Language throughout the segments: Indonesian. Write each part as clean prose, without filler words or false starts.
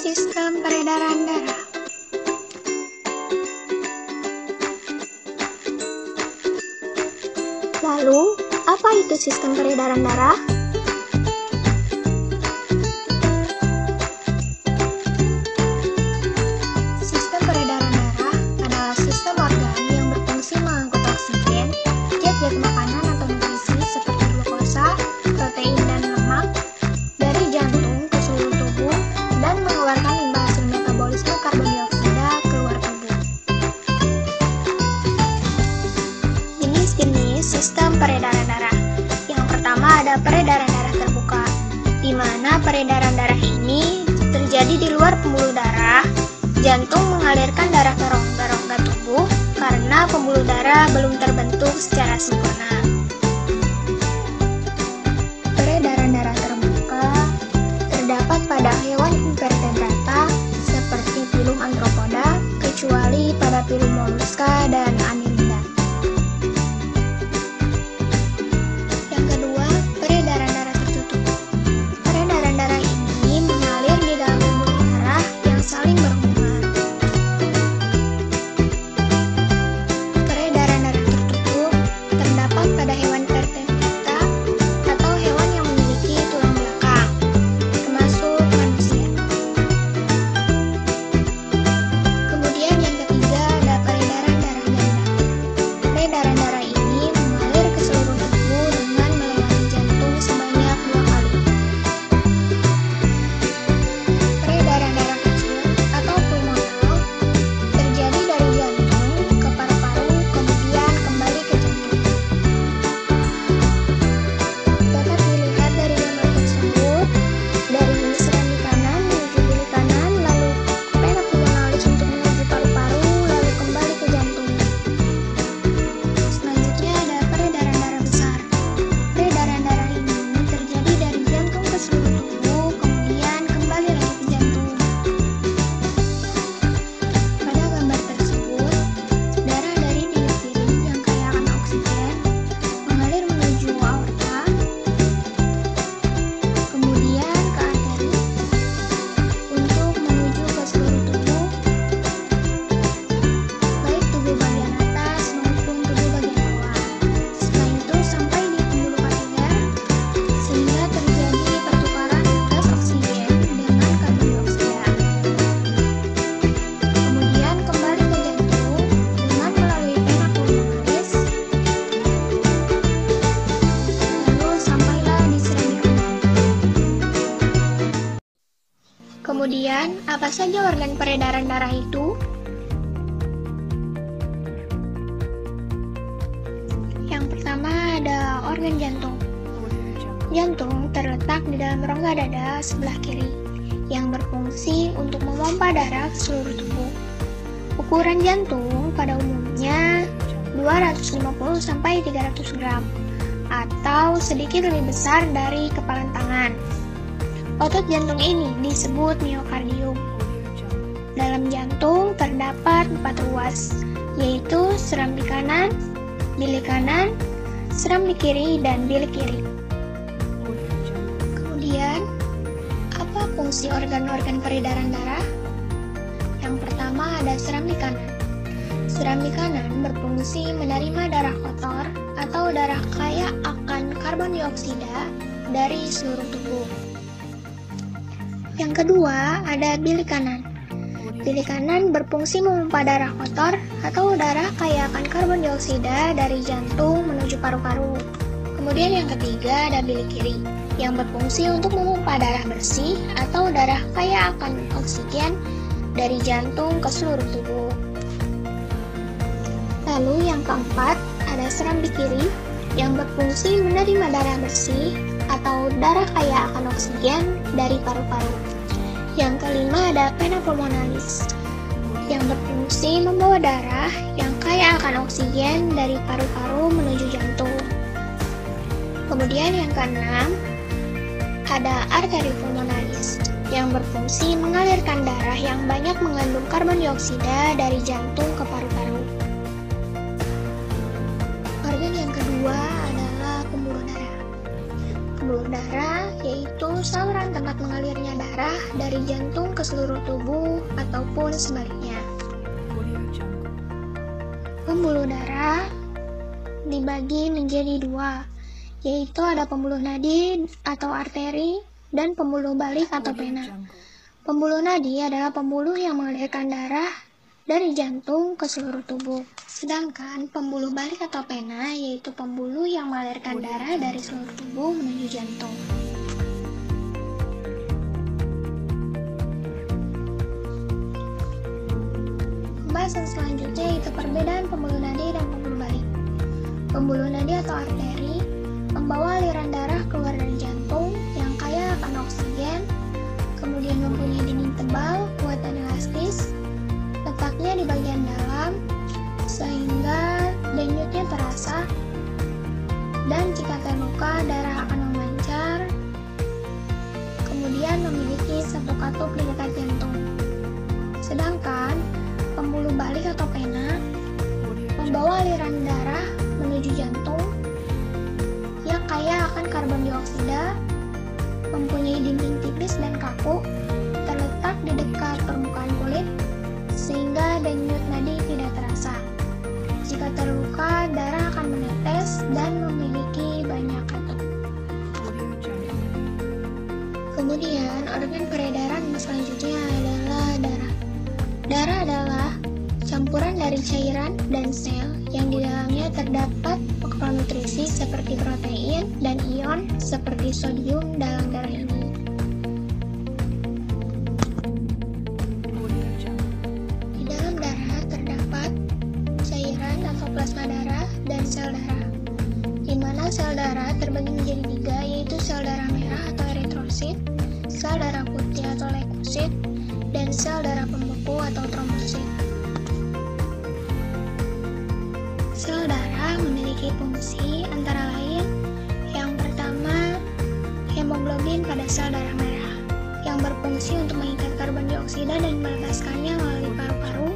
Sistem peredaran darah. Lalu, apa itu sistem peredaran darah? Sistem peredaran darah adalah sistem organ yang berfungsi mengangkut oksigen, zat-zat makanan atau nutrisi seperti glukosa, protein, dan lemak dari jantung ke seluruh tubuh dan mengeluarkan limbah hasil metabolisme karbon dioksida keluar tubuh. Jenis-jenis sistem peredaran darah. Yang pertama ada peredaran darah terbuka, di mana peredaran darah ini terjadi di luar pembuluh darah. Jantung mengalirkan darah ke rongga-rongga tubuh karena pembuluh darah belum terbentuk secara sempurna. Peredaran darah terbuka terdapat pada hewan invertebrata seperti filum Arthropoda, kecuali pada filum Mollusca dan Annelida. Yang kedua, peredaran darah tertutup. Peredaran darah ini mengalir di dalam pembuluh darah yang saling berhubungan. Peredaran darah tertutup terdapat pada hewan vertebrata atau hewan yang memiliki tulang belakang, termasuk manusia. Kemudian yang ketiga ada peredaran darah ganda. Peredaran darah ini mengalir ke seluruh tubuh dengan melewati jantung sebanyak 2 kali. Peredaran darah kecil atau pulmonal terjadi dari jantung ke paru-paru kemudian kembali ke jantung. Dapat dilihat dari gambar tersebut, dari serambi kanan menuju bilik kanan, lalu vena pulmonalis untuk menuju paru-paru, lalu kembali ke jantung. Selanjutnya ada peredaran darah besar. Peredaran darah ini terjadi dari jantung ke seluruh tubuh, kemudian kembali lagi ke jantung. Pada gambar tersebut, darah dari bilik kiri yang kaya akan oksigen mengalir menuju aorta, kemudian ke arteri untuk menuju ke seluruh tubuh, baik tubuh bagian atas maupun tubuh bagian bawah. Setelah itu sampai di pembuluh kapiler, sehingga terjadi pertukaran gas oksigen dengan karbon dioksida. Kemudian kembali ke jantung dengan melalui vena pulmonalis, lalu sampailah di serambi kanan. Kemudian, apa saja organ peredaran darah itu? Yang pertama ada organ jantung. Jantung terletak di dalam rongga dada sebelah kiri yang berfungsi untuk memompa darah ke seluruh tubuh. Ukuran jantung pada umumnya 250 sampai 300 gram atau sedikit lebih besar dari kepalan tangan. Otot jantung ini disebut miokardium. Dalam jantung terdapat 4 ruas, yaitu serambi kanan, bilik kanan, serambi kiri, dan bilik kiri. Kemudian, apa fungsi organ-organ peredaran darah? Yang pertama ada serambi kanan. Serambi kanan berfungsi menerima darah kotor atau darah kaya akan karbon dioksida dari seluruh tubuh. Yang kedua ada bilik kanan. Bilik kanan berfungsi memompa darah kotor atau darah kaya akan karbon dioksida dari jantung menuju paru-paru. Kemudian yang ketiga ada bilik kiri, yang berfungsi untuk memompa darah bersih atau darah kaya akan oksigen dari jantung ke seluruh tubuh. Lalu yang keempat ada serambi kiri, yang berfungsi menerima darah bersih atau darah kaya akan oksigen dari paru-paru. Yang kelima ada vena pulmonalis, yang berfungsi membawa darah yang kaya akan oksigen dari paru-paru menuju jantung. Kemudian yang keenam ada arteri pulmonalis, yang berfungsi mengalirkan darah yang banyak mengandung karbon dioksida dari jantung ke paru-paru. Organ yang kedua adalah pembuluh darah. Pembuluh darah yaitu saluran tempat mengalirnya darah darah dari jantung ke seluruh tubuh ataupun sebaliknya. Pembuluh darah dibagi menjadi dua, yaitu ada pembuluh nadi atau arteri dan pembuluh balik atau vena. Pembuluh nadi adalah pembuluh yang mengalirkan darah dari jantung ke seluruh tubuh. Sedangkan pembuluh balik atau vena yaitu pembuluh yang mengalirkan darah dari seluruh tubuh menuju jantung. Pembahasan selanjutnya yaitu perbedaan pembuluh nadi dan pembuluh balik. Pembuluh nadi atau arteri membawa aliran darah keluar dari jantung yang kaya akan oksigen, kemudian mempunyai dinding tebal, kuat dan elastis, letaknya di bagian dalam, sehingga denyutnya terasa, dan jika terluka darah akan memancar, kemudian memiliki satu katup di dekat jantung. Sedangkan pembuluh balik atau vena membawa aliran darah menuju jantung yang kaya akan karbon dioksida, mempunyai dinding tipis dan kaku, terletak di dekat permukaan kulit, sehingga denyut nadi tidak terasa. Jika terluka, darah akan menetes dan memiliki banyak katup. Kemudian, organ peredaran selanjutnya adalah darah. Darah adalah campuran dari cairan dan sel yang di dalamnya terdapat makronutrisi seperti protein dan ion seperti sodium dalam darah ini. Di dalam darah terdapat cairan atau plasma darah dan sel darah, di mana sel darah terbagi menjadi tiga, yaitu sel darah merah atau eritrosit, sel darah putih atau leukosit, dan sel darah pembeku atau trombosit. Sel darah memiliki fungsi antara lain yang pertama, hemoglobin pada sel darah merah yang berfungsi untuk mengikat karbon dioksida dan melepaskannya melalui paru-paru,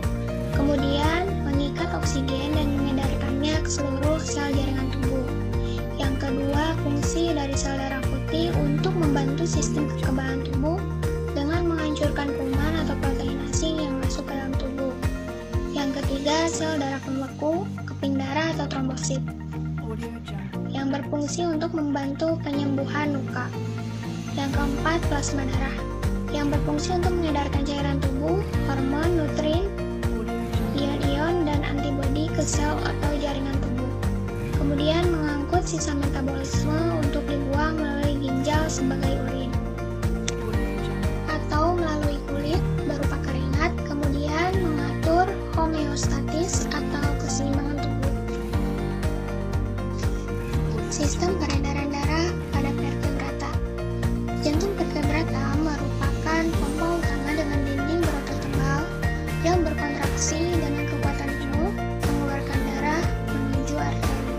kemudian mengikat oksigen dan mengedarkannya ke seluruh sel jaringan tubuh. Yang kedua, fungsi dari sel darah putih untuk membantu sistem kekebalan tubuh dengan menghancurkan kuman atau protein asing yang masuk ke dalam tubuh. Yang ketiga, sel darah pembeku, keping darah atau trombosit, yang berfungsi untuk membantu penyembuhan luka. Yang keempat, plasma darah, yang berfungsi untuk mengedarkan cairan tubuh, hormon, nutrin, ion-ion, dan antibodi ke sel atau jaringan tubuh. Kemudian mengangkut sisa metabolisme untuk dibuang melalui ginjal sebagai urin, atau melalui kulit berupa keringat, kemudian mengatur homeostatis atau keseimbangan tubuh. Sistem peredaran darah pada vertebrata. Jantung vertebrata merupakan pompa utama dengan dinding berotot tebal yang berkontraksi dengan kekuatan penuh mengeluarkan darah menuju arteri.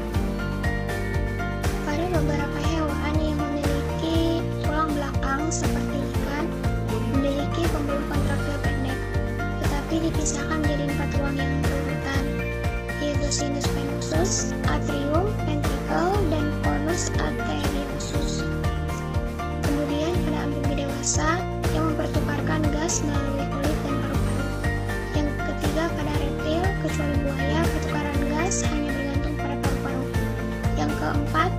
Pada beberapa hewan yang memiliki tulang belakang seperti ikan, memiliki pembuluh kontraktil pendek, tetapi dipisahkan menjadi 4 ruang yang berurutan, yaitu sinus venosus, atrium, ventricle, dan conus arteriosus. Kemudian pada amfibi dewasa yang mempertukarkan gas melalui kulit dan paru-paru. Yang ketiga pada reptil, kecuali buaya, pertukaran gas hanya bergantung pada paru-paru. Yang keempat